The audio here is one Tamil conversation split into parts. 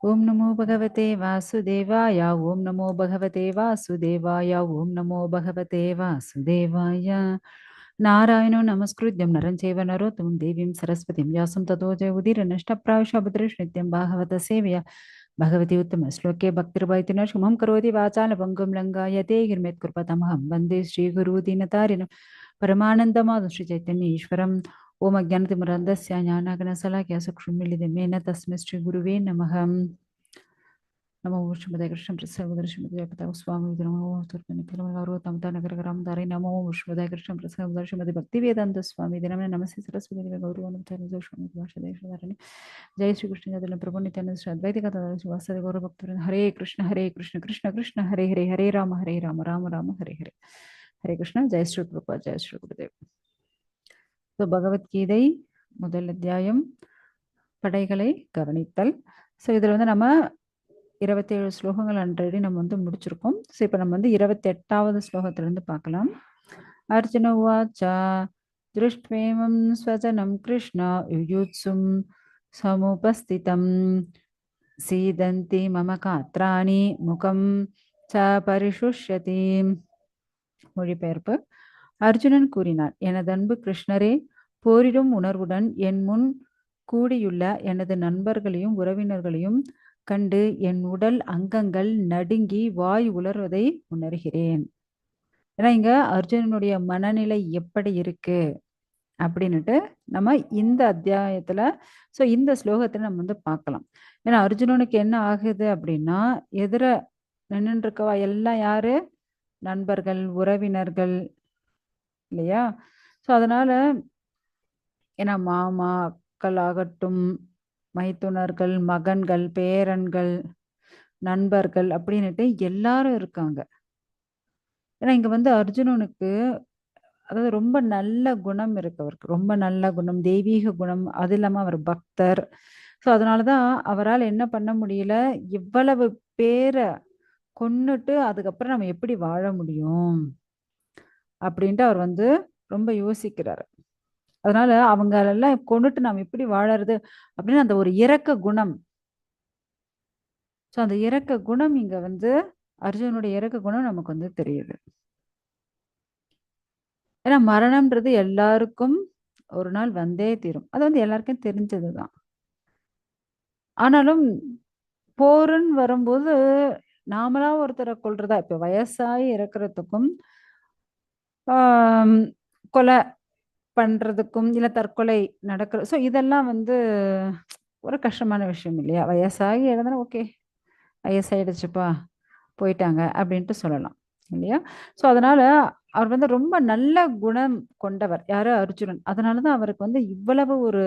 ओम नमो भगवते वासुदेवाय। ओम नमो भगवते वासुदेवाय। ओम नमो भगवते वासुदेवाय। नारायणो नमस्कृत्यं नरं चैव नरोत्तमं देवीं सरस्वतीं व्यासं ततो जयमुदीरनष्टप्रायशबद्रश्नित्यं भागवत सेवया भगवती उत्तमश्लोके भक्तिर्भयतिनशुमं करोति वाचालभङ्गुं लङ्घयते गिर्मेत्कृपतमहं वन्दे श्रीगुरुदीनतारिणं परमानन्दमाधव श्रीचैतन्य ईश्वरम्। ओम अज्ञानतिमिरन्धस्य ज्ञानाग्निशलाकया चक्षुर्मीलितं तस्मै श्रीगुरुवे नमः। नमो विष्णुपदे कृष्ण प्रसन्न श्रीमती पता स्वामी नमो तुर्पनिखिलमगारोतमतानगरगरामदारि नमो विष्णुपदे कृष्ण प्रसन्न श्रीमती भक्तिवेदांत स्वामी नमः नमस्ते सरस्वती देवी गौरवानुचार्य स्वामी भाषादेशधारिणी जय श्री कृष्ण जगन्नाथ प्रभु नित्यानंद श्री अद्वैत गदाधर शिवासादि गौर भक्तवृंद हरे कृष्ण कृष्ण कृष्ण हरे हरे हरे राम राम राम हरे हरे हरे कृष्ण जय श्री प्रभुपाद जय श्री गुरुदेव। ஸோ பகவத்கீதை முதல் அத்தியாயம் படைகளை கவனித்தல். ஸோ இதில் வந்து நம்ம 27 ஸ்லோகங்கள் ஆல்ரெடி நம்ம வந்து முடிச்சிருக்கோம். ஸோ இப்போ நம்ம வந்து 28வது ஸ்லோகத்திலிருந்து பார்க்கலாம். அர்ஜுன உவாச்ச திருஷ்ட்வேமம் ஸ்வஜனம் கிருஷ்ண யுயுத்சும் சமுபஸ்திதம் சீதந்தி மம காத்ராணி முகம் ச பரிசுஷ்யதி. மொழிபெயர்ப்பு. அர்ஜுனன் கூறினார், எனது அன்பு கிருஷ்ணரே, போரிடும் உணர்வுடன் என் முன் கூடியுள்ள எனது நண்பர்களையும் உறவினர்களையும் கண்டு என் உடல் அங்கங்கள் நடுங்கி வாய் உலர்வதை உணர்கிறேன். ஏன்னா இங்க அர்ஜுனனுடைய மனநிலை எப்படி இருக்கு அப்படின்னுட்டு நம்ம இந்த அத்தியாயத்துல இந்த ஸ்லோகத்துல நம்ம வந்து பார்க்கலாம். ஏன்னா அர்ஜுனனுக்கு என்ன ஆகுது அப்படின்னா, எதிர நின்று இருக்கவா எல்லாம் யாரு? நண்பர்கள், உறவினர்கள் இல்லையா? ஸோ அதனால ஏன்னா மாமா அக்கள் ஆகட்டும், மைத்துனர்கள், மகன்கள், பேரன்கள், நண்பர்கள் அப்படின்னுட்டு எல்லாரும் இருக்காங்க. ஏன்னா இங்க வந்து அர்ஜுனனுக்கு அதாவது ரொம்ப நல்ல குணம் இருக்கு அவருக்கு, ரொம்ப நல்ல குணம், தெய்வீக குணம். அது இல்லாம அவர் பக்தர். ஸோ அதனாலதான் அவரால் என்ன பண்ண முடியல, இவ்வளவு பேரை கொன்னுட்டு அதுக்கப்புறம் நம்ம எப்படி வாழ முடியும் அப்படின்ட்டு அவர் வந்து ரொம்ப யோசிக்கிறாரு. அதனால அவங்க எல்லாம் கொண்டுட்டு நாம் எப்படி வாழறது அப்படின்னு அந்த ஒரு இரக்க குணம். ஸோ அந்த இரக்க குணம் இங்க வந்து அர்ஜுனுடைய இரக்க குணம் நமக்கு வந்து தெரியுது. ஏன்னா மரணம்ன்றது எல்லாருக்கும் ஒரு நாள் வந்தே தீரும். அது வந்து எல்லாருக்கும் தெரிஞ்சதுதான். ஆனாலும் போருன்னு வரும்போது நாமளா ஒருத்தரை கொல்றதா, இப்ப வயசாகி இறக்குறதுக்கும் கொலை பண்றதுக்கும் இல்ல தற்கொலை நடக்கிற இதெல்லாம் வந்து ஒரு கஷ்டமான விஷயம் இல்லையா? வயசாகி இறந்தா ஓகே, வயசாயிடுச்சுப்பா போயிட்டாங்க அப்படின்ட்டு சொல்லலாம் இல்லையா? ஸோ அதனால அவர் வந்து ரொம்ப நல்ல குணம் கொண்டவர் யாரு? அர்ஜுனன். அதனாலதான் அவருக்கு வந்து இவ்வளவு ஒரு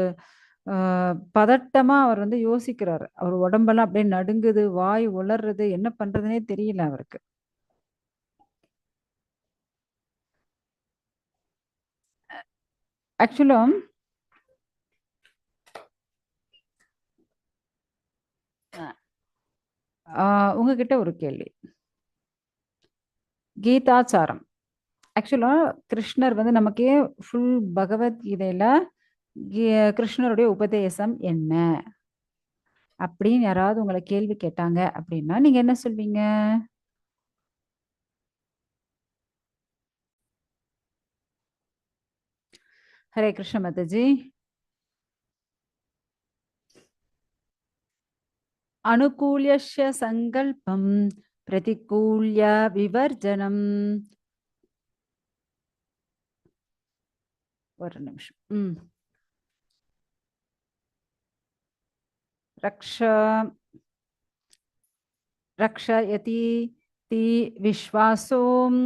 பதட்டமா அவர் வந்து யோசிக்கிறாரு. அவர் உடம்பெல்லாம் அப்படியே நடுங்குது, வாய் உளர்றது, என்ன பண்றதுனே தெரியல அவருக்கு. ஆக்சுவலா உங்ககிட்ட ஒரு கேள்வி. கீதாச்சாரம் ஆக்சுவலா கிருஷ்ணர் வந்து நமக்கே ஃபுல் பகவத்கீதையில கிருஷ்ணருடைய உபதேசம் என்ன அப்படின்னு யாராவது உங்களை கேள்வி கேட்டாங்க அப்படின்னா நீங்க என்ன சொல்வீங்க? ஹரே கிருஷ்ண மாதாஜி. அனுகூல்யஸ்ய சங்கல்பம் பிரதிகூல்ய விவர்ஜனம். ஒரு நிமிஷம். ரக்ஷயதி தி விஸ்வாசோம்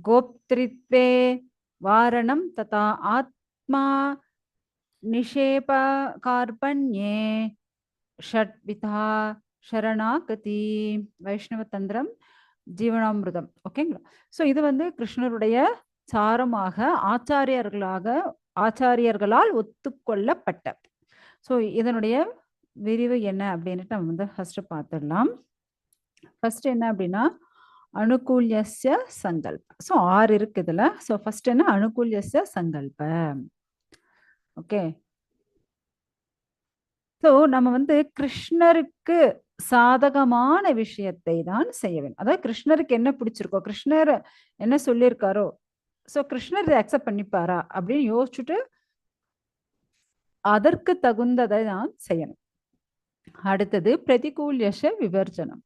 கோப்திரித்வே வாரணம் ததா ஆத்மா நிஷேப கார்பண்யே ஷட்விதா சரணாகதி. வைஷ்ணவ தந்திரம் ஜீவனாமிருதம். ஓகேங்களா? ஸோ இது வந்து கிருஷ்ணருடைய சாரமாக ஆச்சாரியர்களால் ஒத்துக்கொள்ளப்பட்ட. ஸோ இதனுடைய விரிவு என்ன அப்படின்ட்டு நம்ம வந்து ஃபர்ஸ்ட் பார்த்துடலாம். ஃபர்ஸ்ட் என்ன அப்படின்னா அனுகூல்யஸ்ய சங்கல்ப. ஸோ 6 இருக்கு இதுல. ஸோ ஃபர்ஸ்ட் என்ன? அனுகூல்யஸ்ய சங்கல்ப. ஓகே, ஸோ நம்ம வந்து கிருஷ்ணருக்கு சாதகமான விஷயத்தை தான் செய்ய வேண்டும். அதாவது கிருஷ்ணருக்கு என்ன பிடிச்சிருக்கோ, கிருஷ்ணர் என்ன சொல்லியிருக்காரோ, ஸோ கிருஷ்ணர் இதை அக்செப்ட் பண்ணிப்பாரா அப்படின்னு யோசிச்சுட்டு அதற்கு தகுந்ததை தான் செய்யணும். அடுத்தது பிரதிகூல்யஷ விவர்ஜனம்.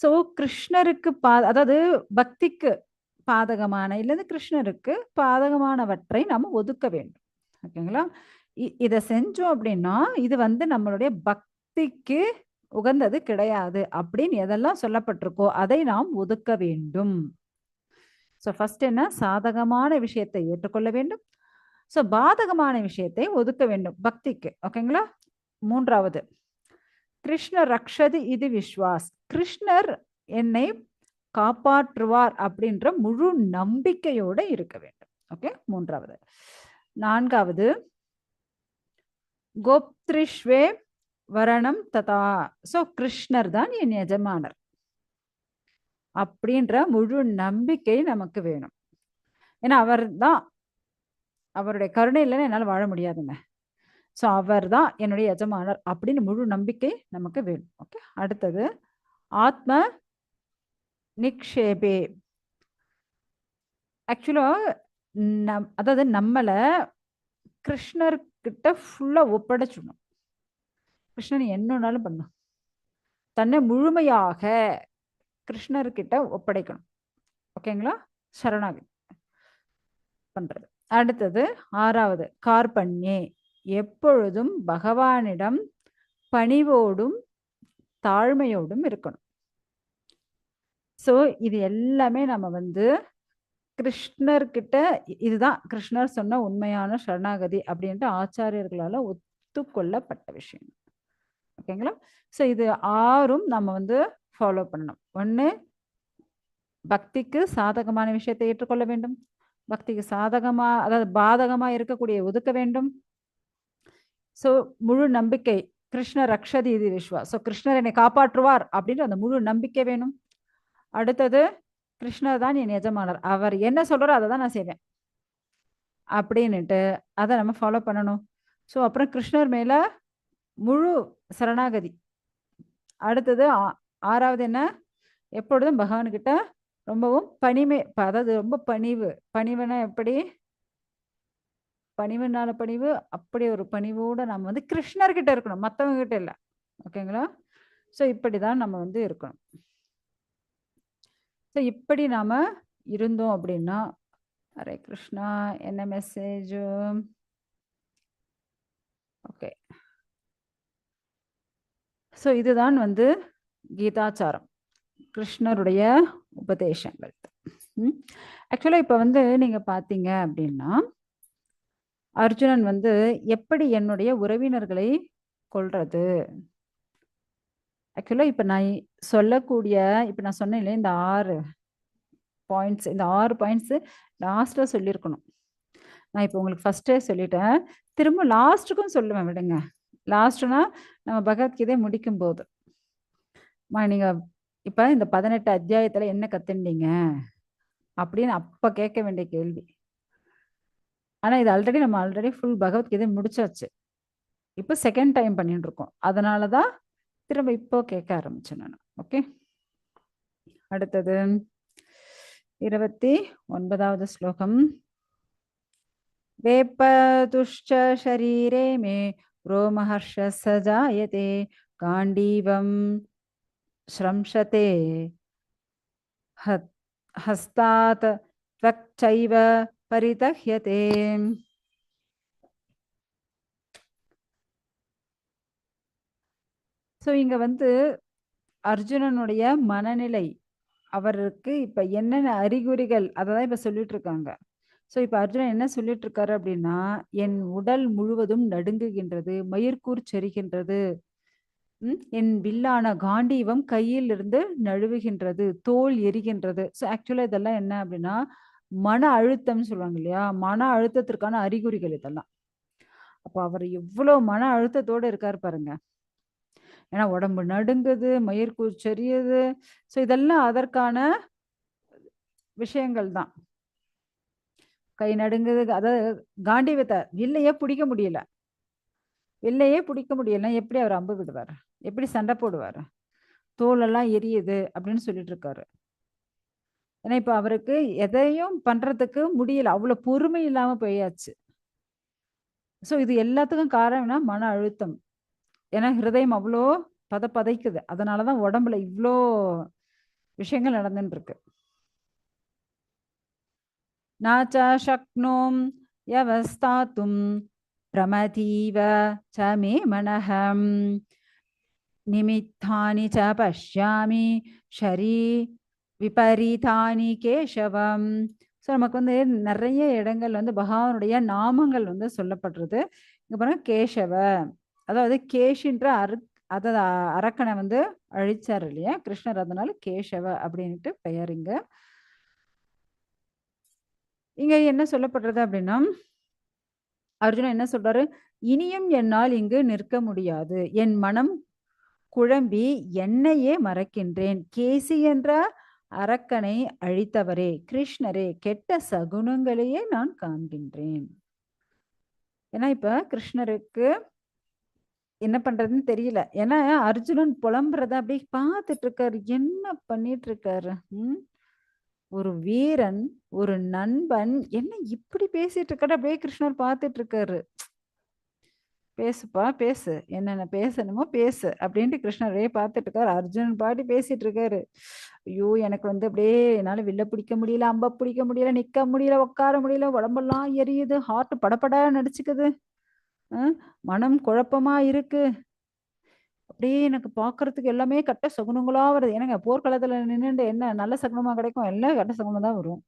ஸோ கிருஷ்ணருக்கு அதாவது பக்திக்கு பாதகமான இல்லது கிருஷ்ணருக்கு பாதகமானவற்றை நம்ம ஒதுக்க வேண்டும். ஓகேங்களா? இதை செஞ்சோம் அப்படின்னா இது வந்து நம்மளுடைய பக்திக்கு உகந்தது கிடையாது அப்படின்னு எதெல்லாம் சொல்லப்பட்டிருக்கோ அதை நாம் ஒதுக்க வேண்டும். ஸோ ஃபர்ஸ்ட் என்ன, சாதகமான விஷயத்தை ஏற்றுக்கொள்ள வேண்டும். ஸோ பாதகமான விஷயத்தை ஒதுக்க வேண்டும் பக்திக்கு. ஓகேங்களா? மூன்றாவது, கிருஷ்ணர் ரக்ஷதி இது விஸ்வாஸ், கிருஷ்ணர் என்னை காப்பாற்றுவார் அப்படின்ற முழு நம்பிக்கையோட இருக்க வேண்டும். ஓகே, மூன்றாவது. நான்காவது, கோப்திரிஷ்வே வரணம் ததா, ஸோ கிருஷ்ணர் தான் என் எஜமானர் அப்படின்ற முழு நம்பிக்கை நமக்கு வேணும். ஏன்னா அவர் தான், அவருடைய கருணை இல்லைன்னா என்னால் வாழ முடியாதுங்க. ஸோ அவர் தான் என்னுடைய எஜமானர் அப்படின்னு முழு நம்பிக்கை நமக்கு வேணும். ஓகே, அடுத்தது ஆத்ம நிக்ஷேபே. ஆக்சுவலா அதாவது நம்மளை கிருஷ்ணர்கிட்ட ஃபுல்லா ஒப்படைச்சிடணும். கிருஷ்ணன் என்னன்னாலும் பண்ணும், தன்னை முழுமையாக கிருஷ்ணர்கிட்ட ஒப்படைக்கணும். ஓகேங்களா? சரணாகதி பண்றது. அடுத்தது ஆறாவது, கார்பண்யே, எப்பொழுதும் பகவானிடம் பணிவோடும் தாழ்மையோடும் இருக்கணும். ஸோ இது எல்லாமே நம்ம வந்து கிருஷ்ணர்கிட்ட, இதுதான் கிருஷ்ணர் சொன்ன உண்மையான சரணாகதி அப்படின்ட்டு ஆச்சாரியர்களால ஒத்துக்கொள்ளப்பட்ட விஷயம். ஓகேங்களா? ஸோ இது ஆறும் நம்ம வந்து ஃபாலோ பண்ணணும். ஒன்று, பக்திக்கு சாதகமான விஷயத்தை ஏற்றுக்கொள்ள வேண்டும். பக்திக்கு சாதகமா அதாவது பாதகமா இருக்கக்கூடிய ஒதுக்க வேண்டும். ஸோ முழு நம்பிக்கை, கிருஷ்ணர் ரக்ஷதி இது விஸ்வா, ஸோ கிருஷ்ணர் என்னை காப்பாற்றுவார் அப்படின்ற அந்த முழு நம்பிக்கை வேணும். அடுத்தது, கிருஷ்ணர் தான் என் எஜமானர், அவர் என்ன சொல்றாரோ அதை தான் நான் செய்வேன் அப்படின்னுட்டு அதை நம்ம ஃபாலோ பண்ணணும். ஸோ அப்புறம் கிருஷ்ணர் மேல முழு சரணாகதி. அடுத்தது ஆறாவது என்ன, எப்பொழுதும் பகவான்கிட்ட ரொம்பவும் பணிமை, அதாவது ரொம்ப பணிவு. பணிவுனா எப்படி, பணிவுனால பணிவு, அப்படி ஒரு பணிவோட நம்ம வந்து கிருஷ்ணர்கிட்ட இருக்கணும், மற்றவங்க கிட்ட இல்லை. ஓகேங்களா? ஸோ இப்படிதான் நம்ம வந்து இருக்கணும். ஸோ இப்படி நாம இருந்தோம் அப்படின்னா, ஹரே கிருஷ்ணா. என்ன மெசேஜ்? ஓகே, ஸோ இதுதான் வந்து கீதாச்சாரம், கிருஷ்ணருடைய உபதேசங்கள். ஆக்சுவலா இப்ப வந்து நீங்க பாத்தீங்க அப்படின்னா, அர்ஜுனன் வந்து எப்படி என்னுடைய உறவினர்களை கொல்றது. ஆக்சுவலா இப்ப நான் சொல்லக்கூடிய, இப்ப நான் சொன்னேன் இல்லையா, இந்த 6 பாயிண்ட்ஸ், இந்த 6 பாயிண்ட்ஸ் லாஸ்ட்ல சொல்லியிருக்கணும். நான் இப்போ உங்களுக்கு ஃபர்ஸ்டே சொல்லிட்டேன், திரும்ப லாஸ்ட்டுக்கும் சொல்லுவேன், விடுங்க. லாஸ்ட்னா நம்ம பகவத்கீதை முடிக்கும் போது, நீங்க இப்ப இந்த 18 அத்தியாயத்துல என்ன கத்துண்டீங்க அப்படின்னு அப்ப கேட்க வேண்டிய கேள்வி. ஆனா இது நம்ம ஆல்ரெடி ஃபுல் பகவத்கீதை முடிச்சாச்சு. இப்போ செகண்ட் டைம் பண்ணிட்டு இருக்கோம், அதனாலதான் திரும்ப இப்போ கேட்க ஆரம்பிச்சேன் நான். ஓகே, அடுத்தது 29வது ஸ்லோகம். வேப்பதுஷ்ச ஷரீரே மே ரோமஹர்ஷ சஜாயதே காண்டீவம் ஸ்ரம்ஷதே ஹஸ்தாத் த்வக்சைவ பரிதஹ்யதே. ஸோ இங்க வந்து அர்ஜுனனுடைய மனநிலை, அவருக்கு இப்ப என்னென்ன அறிகுறிகள் அததான் இப்ப சொல்லிட்டு இருக்காங்க. ஸோ இப்ப அர்ஜுனன் என்ன சொல்லிட்டு இருக்காரு அப்படின்னா, என் உடல் முழுவதும் நடுங்குகின்றது, மயிர்கூர் செரிகின்றது, என் வில்லான காண்டீவம் கையில் இருந்து நழுவுகின்றது, தோல் எரிகின்றது. ஸோ ஆக்சுவலா இதெல்லாம் என்ன அப்படின்னா மன அழுத்தம்னு சொல்லுவாங்க இல்லையா, மன அழுத்தத்திற்கான அறிகுறிகள் இதெல்லாம். அப்போ அவர் எவ்வளவு மன அழுத்தத்தோடு இருக்காரு பாருங்க. ஏன்னா உடம்பு நடுங்குது, மயிர்கூர் செரியுது. ஸோ இதெல்லாம் அதற்கான விஷயங்கள் தான். கை நடுங்குது, அதாவது காண்டீவத்தை இல்லையே பிடிக்க முடியல. வெள்ளையே பிடிக்க முடியல, எப்படி அவர் அம்பு விடுவார்? எப்படி சண்டை போடுவார்? தோலெல்லாம் எரியுது அப்படின்னு சொல்லிட்டு இருக்காரு. ஏன்னா இப்ப அவருக்கு எதையும் பண்றதுக்கு முடியல, அவ்வளவு பொறுமை இல்லாம போயாச்சு. ஸோ இது எல்லாத்துக்கும் காரணம்னா மன அழுத்தம். ஏன்னா ஹிருதயம் அவ்வளோ பதைக்குது, அதனாலதான் உடம்புல இவ்வளோ விஷயங்கள் நடந்துட்டு இருக்கு. நாச்ச சக்னோம் யவஸ்தாத்தும் பிரமதீவ ச மே மனஹம் நிமித்தானி ச பஷ்யாமி ஷரீ விபரீதானி கேசவம். ஸோ நமக்கு வந்து நிறைய இடங்கள் வந்து பகவானுடைய நாமங்கள் வந்து சொல்லப்படுறது. இங்க பாருங்க, கேசவ, அதாவது கேஷின்ற அதாவது அரக்கனை வந்து அழிச்சார் இல்லையா கிருஷ்ணர், அதனால கேசவ அப்படின்ட்டு பெயர். இங்க என்ன சொல்லப்படுறது அப்படின்னா, அர்ஜுனன் என்ன சொல்றாரு? இனியும் என்னால் இங்கு நிற்க முடியாது, என் மனம் குழம்பி என்னையே மறக்கின்றேன். கேசி என்ற அரக்கனை அழித்தவரே கிருஷ்ணரே, கெட்ட சகுனங்களையே நான் காண்கின்றேன். ஏன்னா இப்ப கிருஷ்ணருக்கு என்ன பண்றதுன்னு தெரியல. ஏன்னா அர்ஜுனன் புலம்புறத அப்படியே பார்த்துட்டு இருக்காரு. என்ன பண்ணிட்டு இருக்காரு? ஒரு வீரன், ஒரு நண்பன் என்ன இப்படி பேசிட்டு இருக்காரு? அப்படியே கிருஷ்ணர் பார்த்துட்டு இருக்காரு. பேசுப்பா பேசு, என்னென்ன பேசணுமோ பேசு அப்படின்ட்டு கிருஷ்ணரே பார்த்துட்டு இருக்காரு. அர்ஜுனன் பாட்டி பேசிட்டு இருக்காரு. ஐயோ, எனக்கு வந்து அப்படியே என்னால வில்ல பிடிக்க முடியல, அம்ப பிடிக்க முடியல, நிக்க முடியல, உட்கார முடியல, உடம்பெல்லாம் எரியுது, ஹார்ட் படபட நடிச்சுக்குது, மனம் குழப்பமா இருக்கு. அப்படியே எனக்கு பாக்குறதுக்கு எல்லாமே கட்ட சகுனங்களா வருது. ஏன்னாங்க போர்க்களத்துல நின்னுட்டு என்ன நல்ல சகுனமா கிடைக்கும்? எல்லாம் கட்ட சகுனமா தான் வரும்.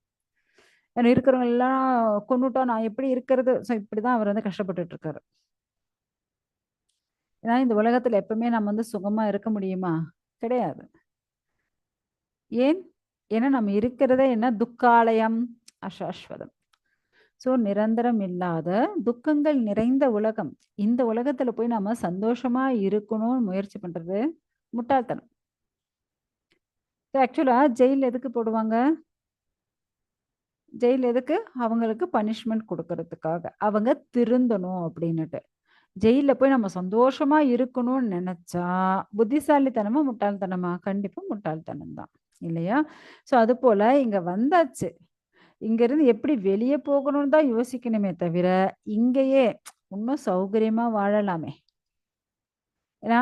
ஏன்னா இருக்கிறவங்க எல்லாம் கொன்னுட்டா நான் எப்படி இருக்கிறது? ஸோ இப்படிதான் அவர் வந்து கஷ்டப்பட்டுட்டு இருக்காரு. ஏன்னா இந்த உலகத்துல எப்பவுமே நம்ம வந்து சுகமா இருக்க முடியுமா? கிடையாது. ஏன்? ஏன்னா நம்ம இருக்கிறதே என்ன? துக்காலயம், அசாஸ்வதம். ஸோ நிரந்தரம் இல்லாத துக்கங்கள் நிறைந்த உலகம். இந்த உலகத்துல போய் நம்ம சந்தோஷமா இருக்கணும்னு முயற்சி பண்றது முட்டாள்தனம். ஆக்சுவலா ஜெயில் எதுக்கு போடுவாங்க? ஜெயில் எதுக்கு? அவங்களுக்கு பனிஷ்மெண்ட் கொடுக்கறதுக்காக, அவங்க திருந்தணும் அப்படின்னுட்டு. ஜெயில போய் நம்ம சந்தோஷமா இருக்கணும்னு நினைச்சா புத்திசாலித்தனமா முட்டாள்தனமா? கண்டிப்பா முட்டாள்தனம் தான், இல்லையா? ஸோ அது போல இங்க வந்தாச்சு, இங்க இருந்து எப்படி வெளியே போகணும்னு தான் யோசிக்கணுமே தவிர இங்கேயே இன்னும் சௌகரியமா வாழலாமே. ஏன்னா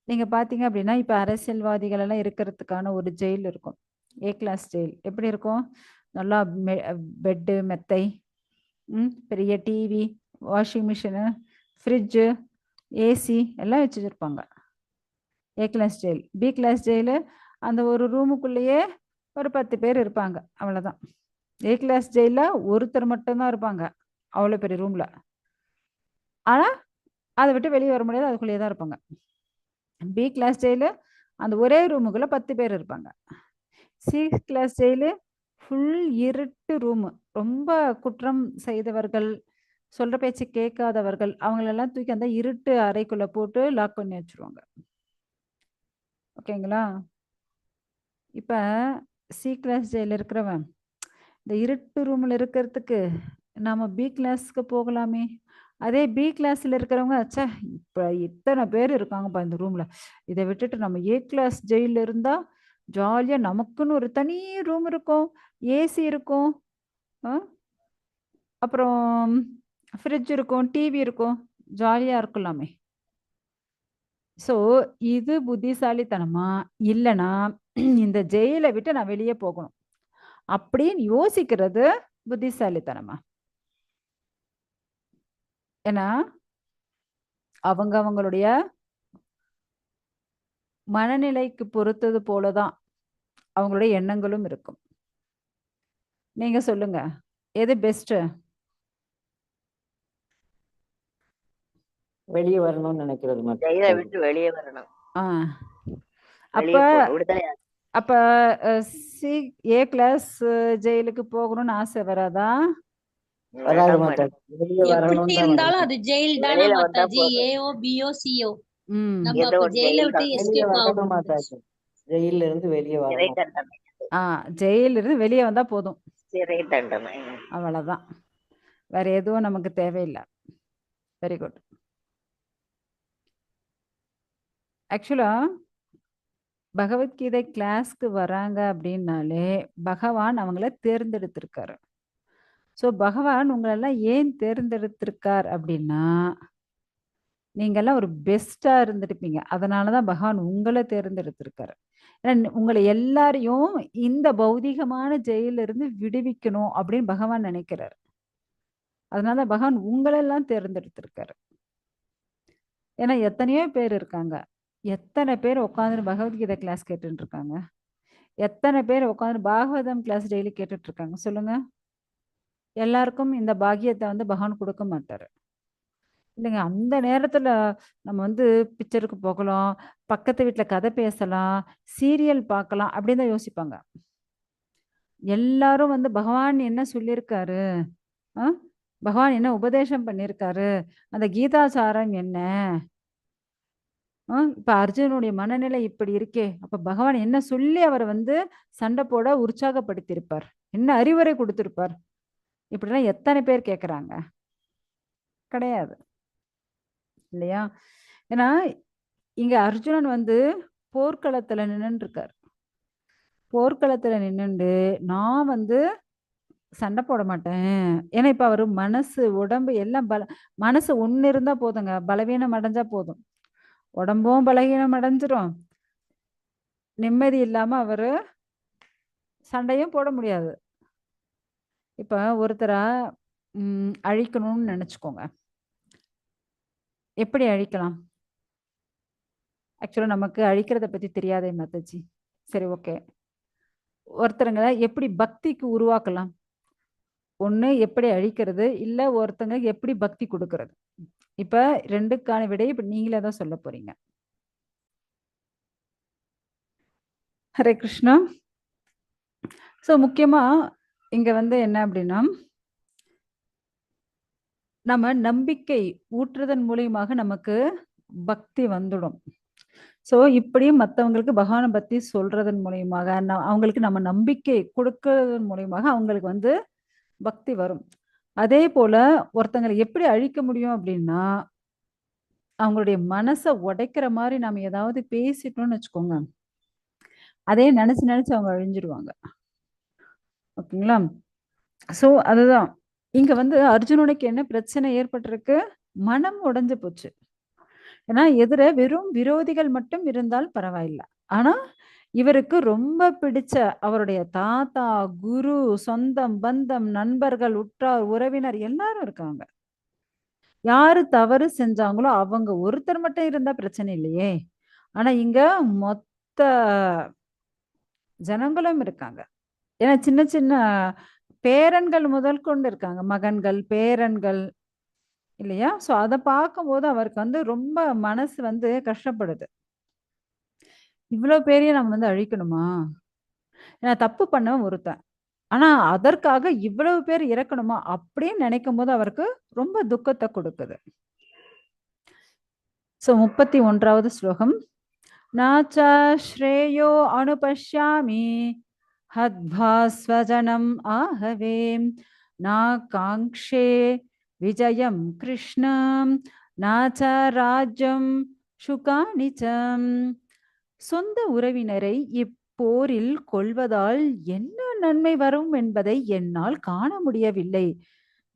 நீங்க பாத்தீங்க அப்படின்னா இப்ப அரசியல்வாதிகள் எல்லாம் இருக்கிறதுக்கான ஒரு ஜெயில் இருக்கும், ஏ கிளாஸ் ஜெயில். எப்படி இருக்கும்? நல்லா பெட்டு, மெத்தை, பெரிய TV, washing machine, fridge, AC எல்லாம் வச்சுருப்பாங்க. A class jail. B class jail அந்த ஒரு ரூமுக்குள்ளேயே ஒரு 10 பேர் இருப்பாங்க, அவ்வளோதான். ஏ கிளாஸ் ஜெயிலில் ஒருத்தர் மட்டும்தான் இருப்பாங்க அவ்வளோ பெரிய ரூமில். ஆனால் அதை விட்டு வெளியே வர முடியாது, அதுக்குள்ளேயே தான் இருப்பாங்க. பி கிளாஸ் ஜெயிலு அந்த ஒரே ரூமுக்குள்ளே 10 பேர் இருப்பாங்க. சி கிளாஸ் ஜெயிலு ஃபுல் இருட்டு ரூமு. ரொம்ப குற்றம் செய்தவர்கள், சொல்கிற பேச்சு கேட்காதவர்கள், அவங்களெல்லாம் தூக்கி அந்த இருட்டு அறைக்குள்ளே போட்டு லாக் பண்ணி வச்சுருவாங்க. ஓகேங்களா? இப்போ சி கிளாஸ் ஜெயிலில் இருக்கிறவன் இந்த இருட்டு ரூமில் இருக்கிறதுக்கு நம்ம பி கிளாஸ்க்கு போகலாமே. அதே பி கிளாஸில் இருக்கிறவங்க, ச்சே இப்போ இத்தனை பேர் இருக்காங்கப்பா இந்த ரூமில், இதை விட்டுட்டு நம்ம ஏ கிளாஸ் ஜெயிலில் இருந்தால் ஜாலியாக நமக்குன்னு ஒரு தனி ரூம் இருக்கும், ஏசி இருக்கும், அப்புறம் ஃப்ரிட்ஜ் இருக்கும், டிவி இருக்கும், ஜாலியாக இருக்கலாமே. ஸோ இது புத்திசாலித்தனமா இல்லைன்னா இந்த ஜெயிலை விட்டு நான் வெளியே போகணும் அப்படின்னு யோசிக்கிறது புத்திசாலித்தனமா? ஏன்னா அவங்க அவங்களுடைய மனநிலைக்கு பொறுத்தது போலதான் அவங்களுடைய எண்ணங்களும் இருக்கும். நீங்க சொல்லுங்க, எது பெஸ்ட்? வெளியே வரணும்னு நினைக்கிறது. ஜெயிலை விட்டு வெளியே வரணும். அப்ப அப்ப சி ஏ கிளாஸ் ஜெயிலுக்கு போகணும்னு ஆசை வராதா? எப்படி இருந்தாலும் அது ஜெயில் தானே மாதாஜி. ஏஓ பிஓ சிஓ நம்ம அப்ப ஜெயில விட்டு எஸ்கேப் ஆகணும். ஜெயில இருந்து வெளியே வரணும். ஜெயில இருந்து வெளியே வந்தா போதும், சிறை தண்டனை, அவ்வளவுதான். வேற எதுவும் நமக்கு தேவையில்லை. Very good. ஆக்சுவலா பகவத்கீதை கிளாஸ்க்கு வராங்க அப்படின்னாலே பகவான் அவங்கள தேர்ந்தெடுத்திருக்காரு. ஸோ பகவான் உங்களெல்லாம் ஏன் தேர்ந்தெடுத்திருக்கார் அப்படின்னா, நீங்கெல்லாம் ஒரு பெஸ்டா இருந்திருப்பீங்க. அதனால தான் பகவான் உங்கள தேர்ந்தெடுத்திருக்காரு. ஏன்னா உங்களை எல்லாரையும் இந்த பௌதிகமான ஜெயிலிருந்து விடுவிக்கணும் அப்படின்னு பகவான் நினைக்கிறாரு. அதனால தான் பகவான் உங்களெல்லாம் தேர்ந்தெடுத்திருக்காரு. ஏன்னா எத்தனையோ பேர் இருக்காங்க. எத்தனை பேர் உட்காந்து பகவத்கீதை கிளாஸ் கேட்டுட்டு இருக்காங்க. எத்தனை பேர் உட்காந்து பாகவதம் கிளாஸ் டெய்லி கேட்டுட்டு இருக்காங்க சொல்லுங்க. எல்லாருக்கும் இந்த பாக்கியத்தை வந்து பகவான் கொடுக்க மாட்டாரு. இல்லைங்க, அந்த நேரத்துல நம்ம வந்து பிக்சருக்கு போகலாம், பக்கத்து வீட்டுல கதை பேசலாம், சீரியல் பார்க்கலாம் அப்படின்னு தான் யோசிப்பாங்க. எல்லாரும் வந்து பகவான் என்ன சொல்லியிருக்காரு, பகவான் என்ன உபதேசம் பண்ணியிருக்காரு, அந்த கீதாசாரம் என்ன, இப்ப அர்ஜுனுடைய மனநிலை இப்படி இருக்கே, அப்ப பகவான் என்ன சொல்லி அவரை வந்து சண்டை போட உற்சாகப்படுத்தியிருப்பார், என்ன அறிவுரை கொடுத்திருப்பார், இப்படிலாம் எத்தனை பேர் கேட்குறாங்க? கிடையாது இல்லையா? ஏன்னா இங்க அர்ஜுனன் வந்து போர்க்களத்துல நின்னுட்டு இருக்கார். போர்க்களத்துல நின்னுண்டு நான் வந்து சண்டை போட மாட்டேன். ஏன்னா இப்ப அவரு மனசு உடம்பு எல்லாம் மனசு ஒண்ணு இருந்தா போதுங்க, பலவீனம் அடைஞ்சா போதும். உடம்பும் பலவீனம் அடைஞ்சிரும், நிம்மதி இல்லாம அவரு சண்டையும் போட முடியாது. இப்ப ஒருத்தரா அழிக்கணும்னு நினைச்சுக்கோங்க. எப்படி அழிக்கலாம்? ஆக்சுவலா நமக்கு அழிக்கிறத பத்தி தெரியாதே மாதாஜி. சரி, ஓகே. ஒருத்தருங்க எப்படி பக்திக்கு உருவாக்கலாம்? ஒண்ணு எப்படி அழிக்கிறது, இல்ல ஒருத்தங்க எப்படி பக்தி கொடுக்கறது. இப்ப ரெண்டுக்கான விடையை இப்ப நீங்களே தான் சொல்ல போறீங்க. ஹரே கிருஷ்ணா. சோ முக்கியமா இங்க வந்து என்ன அப்படின்னா, நம்ம நம்பிக்கை ஊற்றுதன் மூலியமாக நமக்கு பக்தி வந்துடும். சோ இப்படி மத்தவங்களுக்கு பகவானை பத்தி சொல்றதன் மூலியமாக அவங்களுக்கு நம்ம நம்பிக்கை கொடுக்கறதன் மூலியமாக அவங்களுக்கு வந்து பக்தி வரும். அதே போல ஒருத்தங்களை எப்படி அழிக்க முடியும் அப்படின்னா, அவங்களுடைய மனசை உடைக்கிற மாதிரி நாம ஏதாவது பேசிட்டோம்னு வச்சுக்கோங்க, அதே நினைச்சு நினைச்சு அவங்க அழிஞ்சிருவாங்க. ஓகேங்களா? சோ அதுதான் இங்க வந்து அர்ஜுனனுக்கு என்ன பிரச்சனை ஏற்பட்டிருக்கு, மனம் உடைஞ்சு போச்சு. ஏன்னா எதிர வெறும் விரோதிகள் மட்டும் இருந்தால் பரவாயில்ல, ஆனா இவருக்கு ரொம்ப பிடிச்ச அவருடைய தாத்தா, குரு, சொந்தம், பந்தம், நண்பர்கள், உற்றார், உறவினர் எல்லாரும் இருக்காங்க. யாரு தவறு செஞ்சாங்களோ அவங்க ஒருத்தர் மட்டும் இருந்தா பிரச்சனை இல்லையே, ஆனா இங்க மொத்த ஜனங்களும் இருக்காங்க. ஏன்னா சின்ன சின்ன பேரன்கள் முதல் கொண்டு இருக்காங்க, மகன்கள், பேரன்கள் இல்லையா? சோ அதை பார்க்கும்போது அவருக்கு வந்து ரொம்ப மனசு வந்து கஷ்டப்படுது. இவ்வளவு பேரையும் நம்ம வந்து அழிக்கணுமா? ஏன்னா தப்பு பண்ண ஒருத்தன், ஆனா அதற்காக இவ்வளவு பேர் இறக்கணுமா அப்படின்னு நினைக்கும் போது அவருக்கு ரொம்ப துக்கத்தை கொடுக்குது. சோ 31வது ஸ்லோகம். நாச்சா ஸ்ரேயோ அனுபஷ்யாமி ஹத்பாஸ்வஜனம் ஆஹவே நா காங்க்ஷே விஜயம் கிருஷ்ணம் நாச்ச ராஜ்யம் சுகானிச்சம். சொந்த உறவினரை இப்போரில் கொள்வதால் என்ன நன்மை வரும் என்பதை என்னால் காண முடியவில்லை.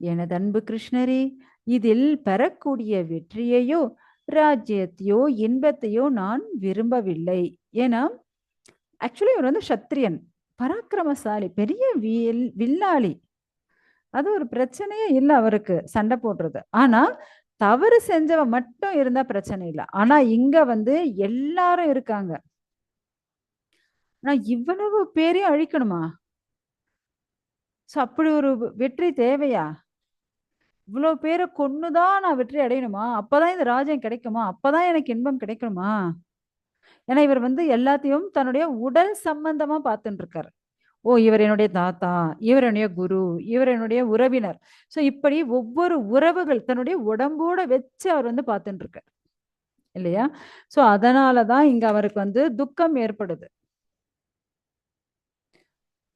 எனது அன்பு கிருஷ்ணரே, இதில் பெறக்கூடிய வெற்றியையோ ராஜ்யத்தையோ இன்பத்தையோ நான் விரும்பவில்லை. ஏன்னா ஆக்சுவலி இவர் வந்து சத்திரியன், பராக்கிரமசாலி, பெரிய வில்லாளி, அது ஒரு பிரச்சனையே இல்லை அவருக்கு சண்டை போடுறது. ஆனா தவறு செஞ்சவ மட்டும் இருந்தா பிரச்சனை இல்லை, ஆனா இங்க வந்து எல்லாரும் இருக்காங்க, நான் இவ்வளவு பேரையும் அழிக்கணுமா? சோ அப்படி ஒரு வெற்றி தேவையா? இவ்வளவு பேரை கொன்னுதான் நான் வெற்றி அடையணுமா? அப்பதான் இந்த ராஜ்யம் கிடைக்குமா? அப்பதான் எனக்கு இன்பம் கிடைக்குமா? ஏன்னா இவர் வந்து எல்லாத்தையும் தன்னுடைய உடல் சம்பந்தமா பார்த்துட்டு இருக்காரு. ஓ, இவர் என்னுடைய தாத்தா, இவர் என்னுடைய குரு, இவர் என்னுடைய உறவினர். சோ இப்படி ஒவ்வொரு உறவுகள் தன்னுடைய உடம்போட வச்சு அவர் வந்து பார்த்துட்டு இருக்கார் இல்லையா? சோ அதனாலதான் இங்க அவருக்கு வந்து துக்கம் ஏற்படுது.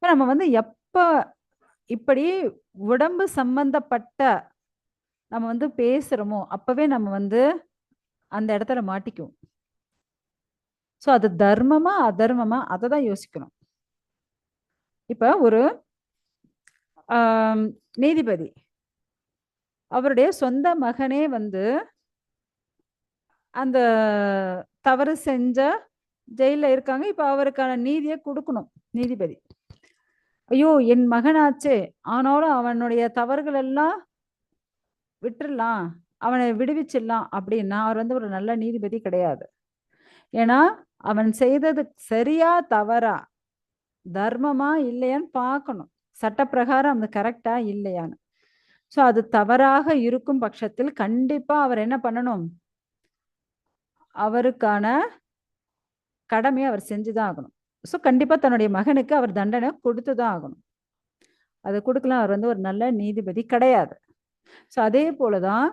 நம்ம வந்து எப்ப இப்படி உடம்பு சம்பந்தப்பட்ட நம்ம வந்து பேசுறோமோ அப்பவே நம்ம வந்து அந்த இடத்துல மாட்டிக்குவோம். சோ அது தர்மமா அதர்மமா அதை தான் யோசிக்கணும். இப்ப ஒரு நீதிபதி அவருடைய சொந்த மகனே வந்து அந்த தவறு செஞ்ச ஜெயில இருக்காங்க. இப்ப அவருக்கான நீதியை கொடுக்கணும் நீதிபதி. ஐயோ என் மகனாச்சே, ஆனாலும் அவனுடைய தவறுகள் எல்லாம் விட்டுறலாம், அவனை விடுவிச்சிடலாம் அப்படின்னா அவர் வந்து ஒரு நல்ல நீதிபதி கிடையாது. ஏன்னா அவன் செய்தது சரியா தவறா, தர்மமா இல்லையான்னு பார்க்கணும். சட்டப்பிரகாரம் அது கரெக்டா இல்லையான்னு. ஸோ அது தவறாக இருக்கும் பட்சத்தில் கண்டிப்பா அவர் என்ன பண்ணணும், அவருக்கான கடமையை அவர் செஞ்சுதான் ஆகணும். ஸோ கண்டிப்பா தன்னுடைய மகனுக்கு அவர் தண்டனை கொடுத்துதான் ஆகணும். அது கொடுக்கலாம், அவர் வந்து ஒரு நல்ல நீதிபதி கிடையாது. ஸோ அதே போலதான்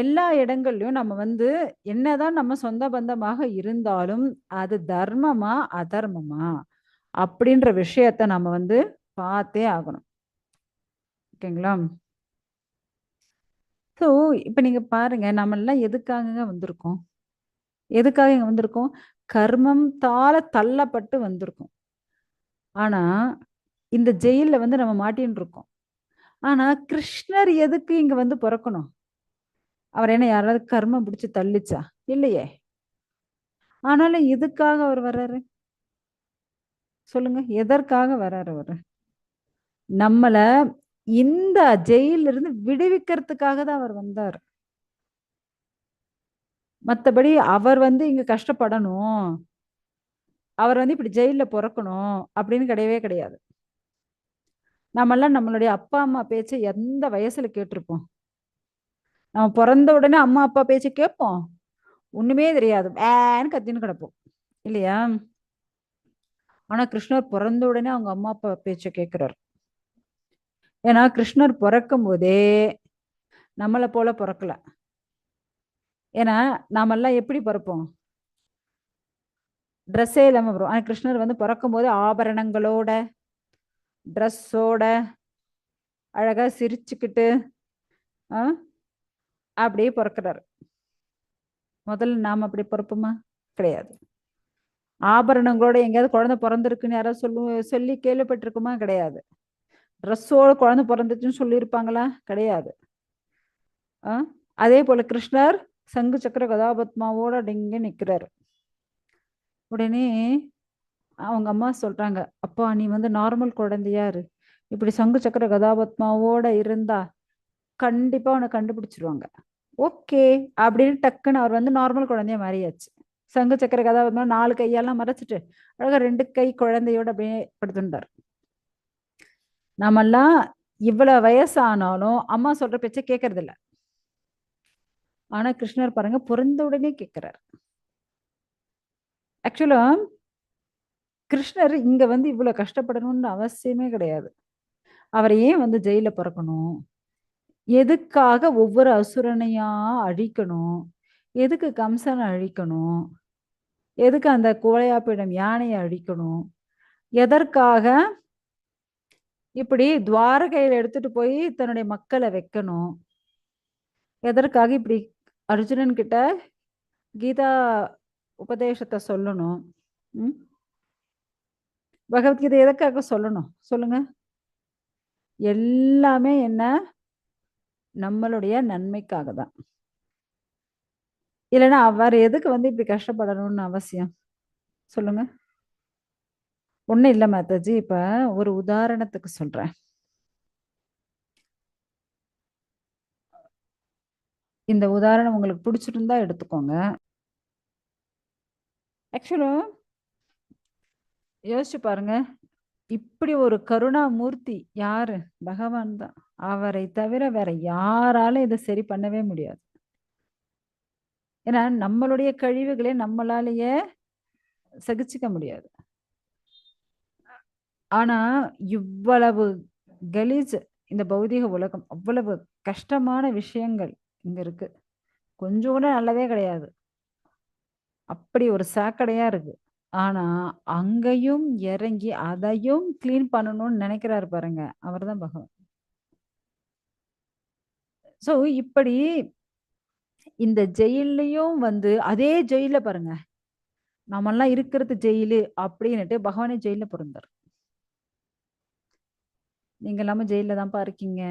எல்லா இடங்கள்லயும் நம்ம வந்து என்னதான் நம்ம சொந்த பந்தமாக இருந்தாலும் அது தர்மமா அதர்மமா அப்படின்ற விஷயத்த நம்ம வந்து பார்த்தே ஆகணும். ஓகேங்களா? ஸோ இப்ப நீங்க பாருங்க, நம்ம எல்லாம் எதுக்காக வந்திருக்கோம்? எதுக்காக இங்க வந்திருக்கோம்? கர்மத்தால தள்ளப்பட்டு வந்திருக்கோம். ஆனா இந்த ஜெயில வந்து நம்ம மாட்டின்னு இருக்கோம். ஆனா கிருஷ்ணர் எதுக்கு இங்க வந்து பிறக்கணும்? அவர் என்ன யாராவது கர்மம் பிடிச்சு தள்ளிச்சா? இல்லையே. ஆனாலும் எதுக்காக அவர் வர்றாரு சொல்லுங்க? எதற்காக வர்றாரு அவரு? நம்மள இந்த ஜெயில இருந்து விடுவிக்கிறதுக்காக தான் அவர் வந்தார். மத்தபடி அவர் வந்து இங்க கஷ்டப்படணும், அவர் வந்து இப்படி ஜெயில பிறக்கணும் அப்படின்னு கிடையவே கிடையாது. நம்மெல்லாம் நம்மளுடைய அப்பா அம்மா பேச்சை எந்த வயசுல கேட்டிருப்போம்? நம்ம பிறந்த உடனே அம்மா அப்பா பேச்சை கேட்போம், ஒண்ணுமே தெரியாது, வேன்னு கத்தின்னு கிடப்போம் இல்லையா? ஆனா கிருஷ்ணர் பிறந்த உடனே அவங்க அம்மா அப்பா பேச்சை கேட்கிறார். ஏன்னா கிருஷ்ணர் பிறக்கும் போதே நம்மளை போல பிறக்கல. ஏன்னா நாமெல்லாம் எப்படி பிறப்போம்? ட்ரெஸ்ஸே இல்லாம வரும். ஆனா கிருஷ்ணர் வந்து பிறக்கும் போது ஆபரணங்களோட ட்ரெஸ்ஸோட அழகா சிரிச்சுக்கிட்டு அப்படியே பிறக்கிறாரு. முதல்ல நாம அப்படி பிறப்போமா? கிடையாது. ஆபரணங்களோட எங்கேயாவது குழந்தை பிறந்திருக்குன்னு யாராவது சொல்லி கேள்விப்பட்டிருக்குமா? கிடையாது. ட்ரெஸ்ஸோட குழந்தை பிறந்துச்சுன்னு சொல்லியிருப்பாங்களா? கிடையாது. அதே போல கிருஷ்ணர் சங்கு சக்கர கதாபத்மாவோட டிங்க நிக்கிறாரு. உடனே அவங்க அம்மா சொல்றாங்க, அப்பா நீ வந்து நார்மல் குழந்தையா இரு, இப்படி சங்கு சக்கர கதாபத்மாவோட இருந்தா கண்டிப்பா அவனை கண்டுபிடிச்சிருவாங்க. ஓகே அப்படின்னு டக்குன்னு அவர் வந்து நார்மல் குழந்தைய மாறியாச்சு. சங்கு சக்கர கதாபத்மா 4 கையெல்லாம் மறைச்சிட்டு அழகா 2 கை குழந்தையோட அப்படியே படுத்துட்டார். நம்மெல்லாம் இவ்வளவு வயசானாலும் அம்மா சொல்ற பேச்சை கேட்கறது இல்ல. ஆனா கிருஷ்ணர் பாருங்க பிறந்த உடனே கேட்கிறார். ஆக்சுவலா கிருஷ்ணர் இங்க வந்து இவ்வளவு கஷ்டப்படணும்னு அவசியமே கிடையாது. அவர் ஏன் வந்து ஜெயில பிறக்கணும்? எதுக்காக ஒவ்வொரு அசுரனையா அழிக்கணும்? எதுக்கு கம்சனை அழிக்கணும்? எதுக்கு அந்த கோழையாப்பிடம் யானையை அழிக்கணும்? எதற்காக இப்படி துவாரகையில எடுத்துட்டு போய் தன்னுடைய மக்களை வைக்கணும்? எதற்காக இப்படி அர்ஜுனன் கிட்ட கீதா உபதேசத்தை சொல்லணும்? பகவத்கீதை எதற்காக சொல்லணும் சொல்லுங்க? எல்லாமே என்ன? நம்மளுடைய நன்மைக்காக தான். இல்லைன்னா அவர் எதுக்கு வந்து இப்படி கஷ்டப்படணும்னு அவசியம் சொல்லுங்க? ஒண்ணும் இல்ல மாதாஜி, இப்ப ஒரு உதாரணத்துக்கு சொல்றேன். இந்த உதாரணம் உங்களுக்கு பிடிச்சிருந்தா எடுத்துக்கோங்க. ஆக்சுவலா யோசிச்சு பாருங்க, இப்படி ஒரு கருணாமூர்த்தி யாரு? பகவான் தான். அவரை தவிர வேற யாராலும் இதை சரி பண்ணவே முடியாது. ஏன்னா நம்மளுடைய கழிவுகளே நம்மளாலேயே சகிச்சுக்க முடியாது. ஆனா இவ்வளவு கலீஜ் இந்த பௌதிக உலகம், அவ்வளவு கஷ்டமான விஷயங்கள் இங்க இருக்கு, கொஞ்சம் கூட நல்லதே கிடையாது, அப்படி ஒரு சாக்கடையா இருக்கு. ஆனா அங்கேயும் இறங்கி அதையும் கிளீன் பண்ணணும்னு நினைக்கிறாரு பாருங்க, அவர் தான் பகவான். சோ இப்படி இந்த ஜெயிலையும் வந்து அதே ஜெயில பாருங்க, நாமெல்லாம் இருக்கிறது ஜெயிலு அப்படின்னுட்டு பகவானே ஜெயில பிறந்தார். நீங்க எல்லாமே ஜெயில தான்ப்பா இருக்கீங்க,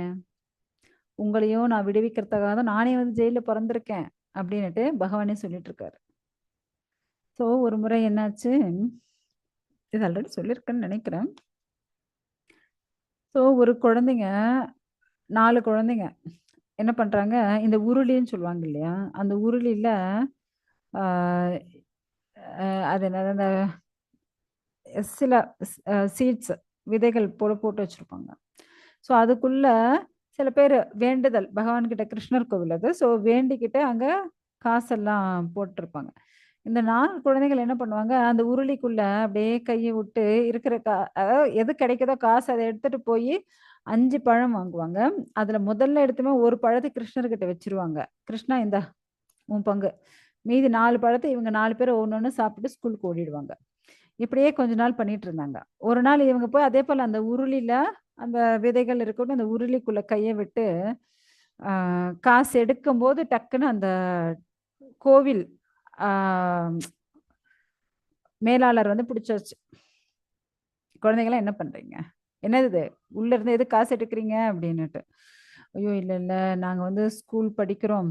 உங்களையும் நான் விடுவிக்கிறதுக்காக தான் நானே வந்து ஜெயில பிறந்திருக்கேன் அப்படின்னுட்டு பகவானே சொல்லிட்டு இருக்காரு. ஸோ ஒரு முறை என்னாச்சு, இது ஆல்ரெடி சொல்லியிருக்கேன்னு நினைக்கிறேன். ஸோ ஒரு குழந்தைங்க 4 குழந்தைங்க என்ன பண்றாங்க, இந்த உருளின்னு சொல்லுவாங்க இல்லையா, அந்த உருளியில ஆஹ் அது என்னது, அந்த சில சீட்ஸ் விதைகள் போட்டு வச்சிருப்பாங்க. ஸோ அதுக்குள்ள சில பேர் வேண்டுதல் பகவான்கிட்ட, கிருஷ்ணர் கோவில் அது, ஸோ வேண்டிக்கிட்டு அங்க காசெல்லாம் போட்டிருப்பாங்க. இந்த 4 குழந்தைகள் என்ன பண்ணுவாங்க, அந்த உருளிக்குள்ள அப்படியே கையை விட்டு இருக்கிற அதாவது எது கிடைக்குதோ காசு அதை எடுத்துட்டு போய் 5 பழம் வாங்குவாங்க. அதுல முதல்ல எடுத்துமே ஒரு பழத்தை கிருஷ்ணர்கிட்ட வச்சிருவாங்க. கிருஷ்ணா இந்தா உன் பங்கு. மீதி 4 பழத்தை இவங்க 4 பேர் ஒன்னொன்னு சாப்பிட்டு ஸ்கூலுக்கு ஓடிடுவாங்க. இப்படியே கொஞ்ச நாள் பண்ணிட்டு இருந்தாங்க. ஒரு நாள் இவங்க போய் அதே போல அந்த உருளில அந்த விதைகள் இருக்கட்டும், அந்த உருளிக்குள்ள கையை விட்டு காசு எடுக்கும்போது டக்குன்னு அந்த கோவில் மேலாளர் வந்து பிடிச்சாச்சு. குழந்தைங்களாம் என்ன பண்றீங்க, என்னது இது, உள்ள இருந்து எது காசு எடுக்கிறீங்க அப்படின்னுட்டு. ஐயோ இல்ல இல்ல, நாங்க வந்து ஸ்கூல் படிக்கிறோம்,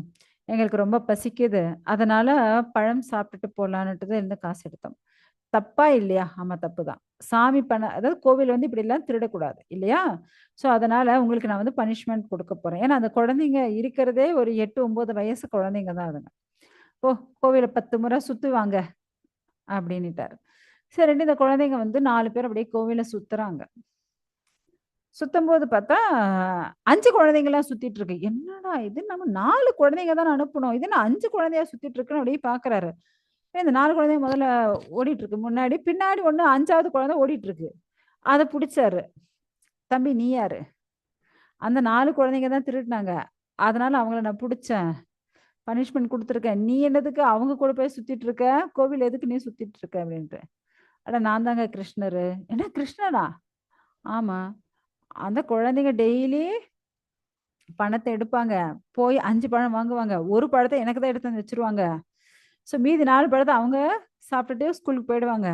எங்களுக்கு ரொம்ப பசிக்குது, அதனால பழம் சாப்பிட்டுட்டு போலான்னுட்டு இருந்து காசு எடுத்தோம். தப்பா இல்லையா? ஆமா தப்புதான். சாமி அதாவது கோவில் வந்து இப்படி எல்லாம் திருடக்கூடாது இல்லையா? சோ அதனால உங்களுக்கு நான் வந்து பனிஷ்மெண்ட் கொடுக்க போறேன். ஏன்னா அந்த குழந்தைங்க இருக்கிறதே ஒரு 8, 9 வயசு குழந்தைங்க தான் அதுங்க. ஓ, கோவில 10 முறை சுத்துவாங்க அப்படின்னுட்டாரு. சரின்ட்டு இந்த குழந்தைங்க வந்து 4 பேர் அப்படியே கோவில சுத்துறாங்க. சுத்தும் போது பார்த்தா 5 குழந்தைங்கலாம் சுத்திட்டு இருக்கு. என்னடா இது, நம்ம 4 குழந்தைங்க தான் அனுப்பணும், இது நான் 5 குழந்தையா சுத்திட்டு இருக்குன்னு அப்படியே பாக்குறாரு. இந்த 4 குழந்தைங்க முதல்ல ஓடிட்டு இருக்கு, முன்னாடி பின்னாடி ஒண்ணு 5ஆவது குழந்தை ஓடிட்டு இருக்கு. அதை பிடிச்சாரு. தம்பி நீ யாரு? அந்த 4 குழந்தைங்க தான் திருடினாங்க, அதனால அவங்கள நான் பிடிச்சேன், பனிஷ்மெண்ட் கொடுத்துருக்கேன். நீ என்னதுக்கு அவங்க கூட போய் சுத்திட்டு இருக்க, கோவில் எதுக்கு நீ சுத்திட்டு இருக்க அப்படின்ட்டு. அட நான் தாங்க கிருஷ்ணரு. என்ன கிருஷ்ணனா? ஆமா. அந்த குழந்தைங்க டெய்லி பணத்தை எடுப்பாங்க, போய் 5 பழம் வாங்குவாங்க, ஒரு பழத்தை எனக்கு தான் எடுத்து வந்து வச்சிருவாங்க. ஸோ மீதி 4 பழத்தை அவங்க சாப்பிட்டுட்டு ஸ்கூலுக்கு போயிடுவாங்க.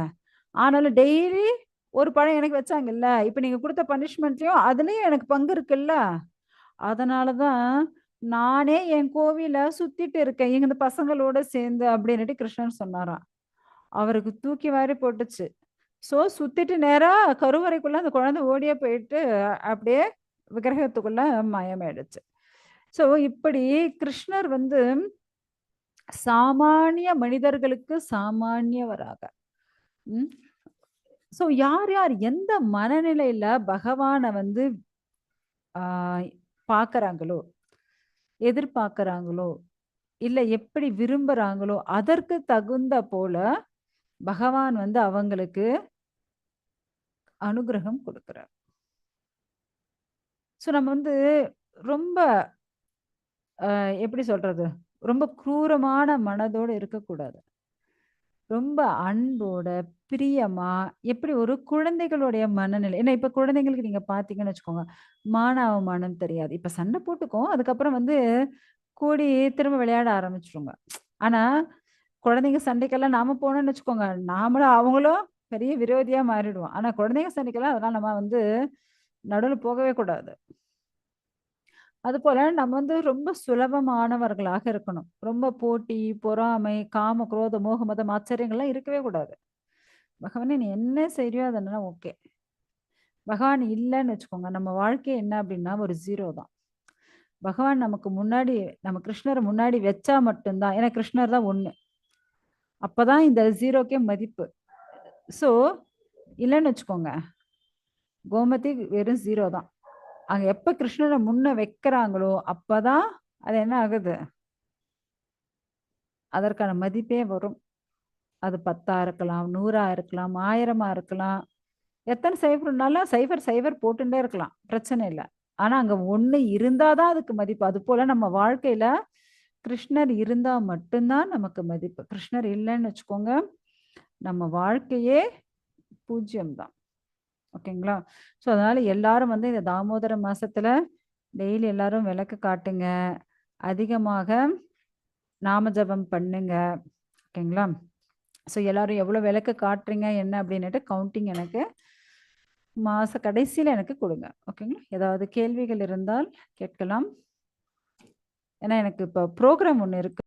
ஆனாலும் டெய்லி ஒரு பழம் எனக்கு வச்சாங்கல்ல, இப்ப நீங்க கொடுத்த பனிஷ்மெண்ட்லயும் அதுலயும் எனக்கு பங்கு இருக்குல்ல, அதனாலதான் நானே என் கோவில சுத்திட்டு இருக்கேன் எங்க இந்த பசங்களோட சேர்ந்து அப்படின்னுட்டு கிருஷ்ணன் சொன்னாராம். அவருக்கு தூக்கி வாரி போட்டுச்சு. சோ சுத்திட்டு நேரா கருவறைக்குள்ள அந்த குழந்தை ஓடியே போயிட்டு அப்படியே விக்கிரகத்துக்குள்ள மாயமாயிடுச்சு. சோ இப்படி கிருஷ்ணர் வந்து சாமானிய மனிதர்களுக்கு சாமானியவராக, சோ யார் யார் எந்த மனநிலையில பகவானை வந்து பாக்குறாங்களோ, எதிர்பார்க்கறாங்களோ, இல்ல எப்படி விரும்புறாங்களோ அதற்கு தகுந்த போல பகவான் வந்து அவங்களுக்கு அனுகிரகம் கொடுக்கிறார். சோ நம்ம வந்து ரொம்ப எப்படி சொல்றது, ரொம்ப क्रूரமான மனதோட இருக்கக்கூடாது. ரொம்ப அன்போட, பிரியமா, எப்படி ஒரு குழந்தைகளுடைய மனநிலை. ஏன்னா இப்ப குழந்தைங்களுக்கு நீங்க பாத்தீங்கன்னு வச்சுக்கோங்க, மான அவமானம் தெரியாது. இப்ப சண்டை போட்டுக்கும், அதுக்கப்புறம் வந்து கூடி திரும்ப விளையாட ஆரம்பிச்சிருங்க. ஆனா குழந்தைங்க சண்டைக்கெல்லாம் நாம போனோம்னு வச்சுக்கோங்க, நாமளும் அவங்களும் பெரிய விரோதியா மாறிடுவோம். ஆனா குழந்தைங்க சண்டைக்கெல்லாம் அதெல்லாம் நம்ம வந்து நடுவுல போகவே கூடாது. அதுபோல நம்ம வந்து ரொம்ப சுலபமானவர்களாக இருக்கணும். ரொம்ப போட்டி, பொறாமை, காம, குரோத, மோக, மதம், ஆச்சரியங்கள்லாம் இருக்கவே கூடாது. பகவானே நீ என்ன செய்றியோ அதெல்லாம் ஓகே. பகவான் இல்லைன்னு வச்சுக்கோங்க, நம்ம வாழ்க்கை என்ன அப்படின்னா ஒரு 0 தான். பகவான் நமக்கு முன்னாடி, நம்ம கிருஷ்ணரை முன்னாடி வச்சா மட்டும்தான், ஏன்னா கிருஷ்ணர் தான் 1, அப்பதான் இந்த 0க்கே மதிப்பு. சோ இல்லைன்னு வச்சுக்கோங்க, கோமதி வெறும் 0 தான். அங்க எப்ப கிருஷ்ணரை முன்ன வைக்கிறாங்களோ அப்பதான் அது என்ன ஆகுது, அதற்கான மதிப்பே வரும். அது 10ஆ இருக்கலாம், 100ஆ இருக்கலாம், 1000ஆ இருக்கலாம், எத்தனை சைஃபர்னாலும் 0 0 போட்டுட்டே இருக்கலாம், பிரச்சனை இல்லை. ஆனா அங்க 1 இருந்தாதான் அதுக்கு மதிப்பு. அது போல நம்ம வாழ்க்கையில கிருஷ்ணர் இருந்தா மட்டும்தான் நமக்கு மதிப்பு. கிருஷ்ணர் இல்லைன்னு வச்சுக்கோங்க, நம்ம வாழ்க்கையே 0 தான். ஓகேங்களா? ஸோ அதனால எல்லாரும் வந்து இந்த தாமோதர மாசத்துல டெய்லி எல்லாரும் விளக்கு காட்டுங்க, அதிகமாக நாம ஜபம் பண்ணுங்க. ஓகேங்களா? ஸோ எல்லாரும் எவ்வளோ விளக்கு காட்டுறீங்க என்ன அப்படின்னுட்டு கவுண்டிங் எனக்கு மாத கடைசியில் எனக்கு கொடுங்க. ஓகேங்களா? ஏதாவது கேள்விகள் இருந்தால் கேட்கலாம். ஏன்னா எனக்கு இப்போ ப்ரோக்ராம் ஒன்று இருக்கு.